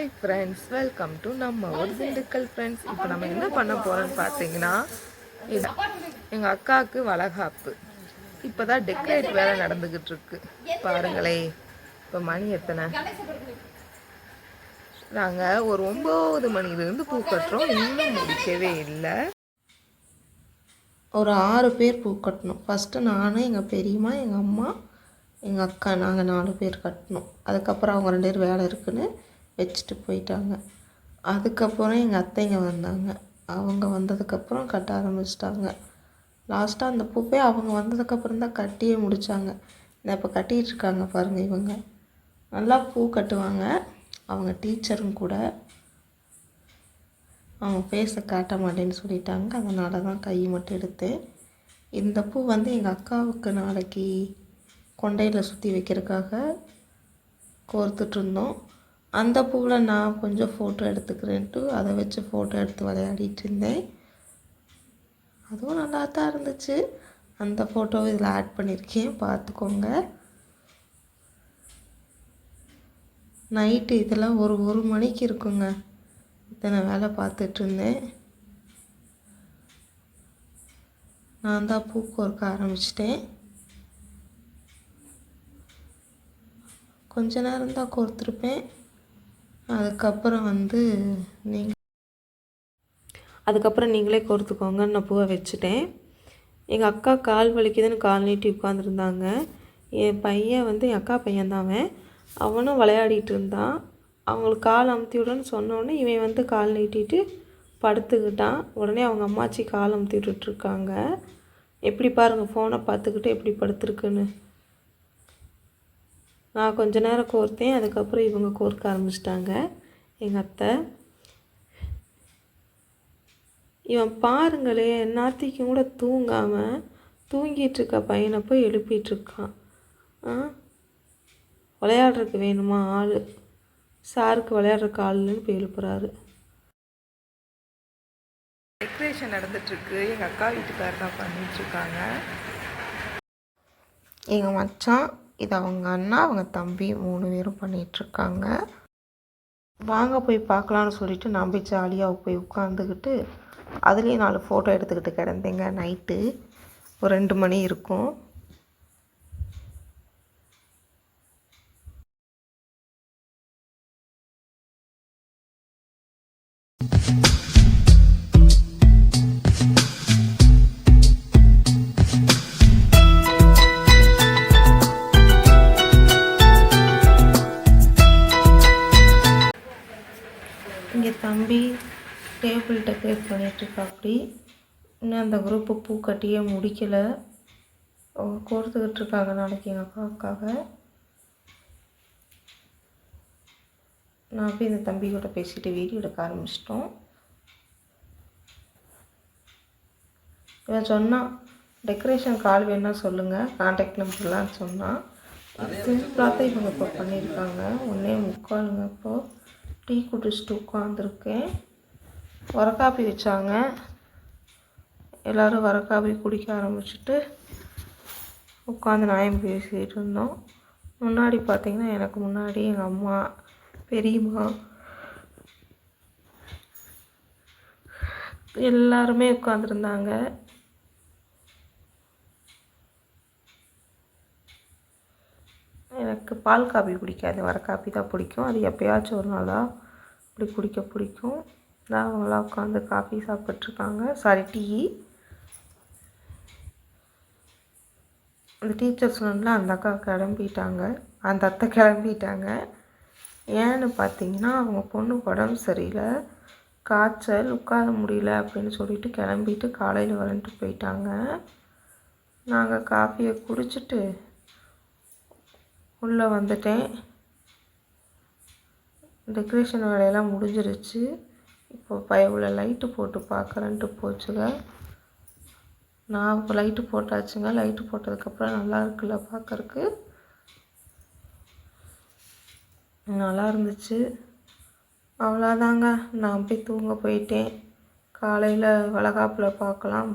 Hi friends, welcome to நம்ம ஒரு Dindigul friends. இப்போ நம்ம என்ன பண்ண போகிறோன்னு பார்த்தீங்கன்னா, இது எங்கள் அக்காவுக்கு வளகாப்பு. இப்போ தான் டெக்கரேட் வேலை நடந்துக்கிட்டு இருக்கு. பாருங்களே, இப்போ மணி எத்தனை? நாங்கள் ஒரு 9 மணிலேருந்து பூ கட்டுறோம். இன்னும் முடிக்கவே இல்லை. ஒரு 6 பேர் பூ கட்டணும். ஃபஸ்ட்டு நான், எங்கள் பெரியம்மா, எங்கள் அம்மா, எங்கள் அக்கா, நாங்கள் 4 பேர் கட்டணும். அதுக்கப்புறம் அவங்க 2 பேர் வேலை இருக்குன்னு வச்சுட்டு போயிட்டாங்க. அதுக்கப்புறம் எங்கள் அத்தைங்க வந்தாங்க. அவங்க வந்ததுக்கப்புறம் கட்ட ஆரம்பிச்சிட்டாங்க. லாஸ்ட்டாக அந்த பூவே அவங்க வந்ததுக்கப்புறம் தான் கட்டியே முடித்தாங்க. இந்த இப்போ கட்டிகிட்ருக்காங்க பாருங்கள். இவங்க நல்லா பூ கட்டுவாங்க. அவங்க டீச்சரும் கூட. அவங்க ஃபேஸை காட்ட மாட்டேன்னு சொல்லிட்டாங்க. அதனால தான் கை மட்டும் எடுத்தேன். இந்த பூ வந்து எங்கள் அக்காவுக்கு நாளைக்கு கொண்டையில் சுற்றி வைக்கிறதுக்காக கோர்த்துட்ருந்தோம். அந்த பூவில் நான் கொஞ்சம் ஃபோட்டோ எடுத்துக்கிறேன்ட்டு அதை வச்சு ஃபோட்டோ எடுத்து விளையாடிட்டு இருந்தேன். அதுவும் நல்லா தான் இருந்துச்சு. அந்த ஃபோட்டோவை இதில் ஆட் பண்ணியிருக்கேன், பார்த்துக்கோங்க. நைட்டு இதெல்லாம் ஒரு மணிக்கு இருக்குங்க. இத்தனை வேலை பார்த்துட்ருந்தேன். நான் தான் பூ கோர்க்க ஆரம்பிச்சிட்டேன். கொஞ்ச நேரம் தான் கோர்த்துருப்பேன். அதுக்கப்புறம் நீங்களே கோர்த்துக்கோங்கன்னு நான் பூவை வச்சுட்டேன். எங்கள் அக்கா கால் வலிக்குதுன்னு கால் நீட்டி உட்காந்துருந்தாங்க. என் பையன் என் அக்கா பையன்தான். அவனும் விளையாடிட்டு இருந்தான். அவங்களுக்கு கால் அமுத்தி விடுன்னு சொன்னோடனே இவன் கால் நீட்டிட்டு படுத்துக்கிட்டான். உடனே அவங்க அம்மாச்சி கால் அமுத்தி விட்டுட்ருக்காங்க. எப்படி பாருங்கள், ஃபோனை பார்த்துக்கிட்டு எப்படி படுத்துருக்குன்னு. நான் கொஞ்ச நேரம் கோர்த்தேன். அதுக்கப்புறம் இவங்க கோர்க்க ஆரம்பிச்சிட்டாங்க, எங்கள் அத்தை. இவன் பாருங்களே, நாத்திக்கும் கூட தூங்காமல் தூங்கிட்டுருக்க பையனை போய் எழுப்பிட்டுருக்கான். விளையாடுறதுக்கு வேணுமா ஆள்? சாருக்கு விளையாடுறக்கு ஆளுன்னு போய் எழுப்புறாரு. டெக்கரேஷன் நடந்துட்டுருக்கு. எங்கள் அக்கா வீட்டுக்காரர் தான் பண்ணிகிட்ருக்காங்க. எங்கள் மச்சான், இது அவங்க அண்ணா, அவங்க தம்பி 3 பேரும் பண்ணிகிட்ருக்காங்க. வாங்க போய் பார்க்கலான்னு சொல்லிவிட்டு நான் போய் ஜாலியாக போய் உட்காந்துக்கிட்டு அதுலேயும் 4 ஃபோட்டோ எடுத்துக்கிட்டு கிடந்தேங்க. நைட்டு ஒரு 2 மணி இருக்கும். இங்கே தம்பி டேபிள் டெக்கரேட் பண்ணிகிட்ருக்காப்படி. இன்னும் அந்த குரூப்பு பூ கட்டியே முடிக்கலை. அவங்க கோர்த்துக்கிட்டு இருக்காங்க நாளைக்கு எங்கள் அக்காவுக்காக. நான் போய் இந்த தம்பி கூட பேசிட்டு வீடியோ எடுக்க ஆரம்பிச்சிட்டோம். இவன் சொன்னான், டெக்கரேஷன் கால் வேணால் சொல்லுங்கள், கான்டாக்ட் நம்பர்லாம் சொன்னான். சிம்பிளாக தான் இவங்க இப்போ பண்ணியிருக்காங்க. 1:45 இப்போது டீ குடிச்சிட்டு உட்காந்துருக்கேன். வரக்காப்பி வச்சாங்க. எல்லோரும் வரக்காப்பி குடிக்க ஆரம்பிச்சுட்டு உட்காந்து நாயம் பேசிகிட்டு இருந்தோம். முன்னாடி பார்த்திங்கன்னா எனக்கு முன்னாடி எங்கள் அம்மா, பெரியம்மா எல்லாருமே உட்காந்துருந்தாங்க. எனக்கு பால் காப்பி பிடிக்காது, வர காப்பி தான் பிடிக்கும். அது எப்போயாச்சும் ஒரு நாளாக அப்படி குடிக்க பிடிக்கும். நான் அவங்களாம் உட்காந்து காஃபி சாப்பிட்ருக்காங்க. Sorry, tea. அந்த டீச்சர் சொன்னால அந்த அக்கா கிளம்பிட்டாங்க, அந்த அத்தை கிளம்பிட்டாங்க. ஏன்னு பார்த்தீங்கன்னா அவங்க பொண்ணுக்கு உடம்பு சரியில்லை, காய்ச்சல், உட்கார முடியல அப்படின்னு சொல்லிட்டு கிளம்பிட்டு காலையில் வரன்ட்டு போயிட்டாங்க. நாங்கள் காஃபியை குடிச்சிட்டு உள்ளே வந்துட்டேன். டெக்கரேஷன் வேலையெல்லாம் முடிஞ்சிருச்சு. இப்போ உள்ள லைட்டு போட்டு பார்க்குறேன்ட்டு போச்சுங்க. நான் இப்போ லைட்டு போட்டாச்சுங்க. லைட்டு போட்டதுக்கப்புறம் நல்லா இருக்குல்ல பார்க்குறக்கு, நல்லா இருந்துச்சு. அவ்வளோதாங்க, நான் போய் தூங்க போயிட்டேன். காலையில் வளகாப்பில் பார்க்கலாம்.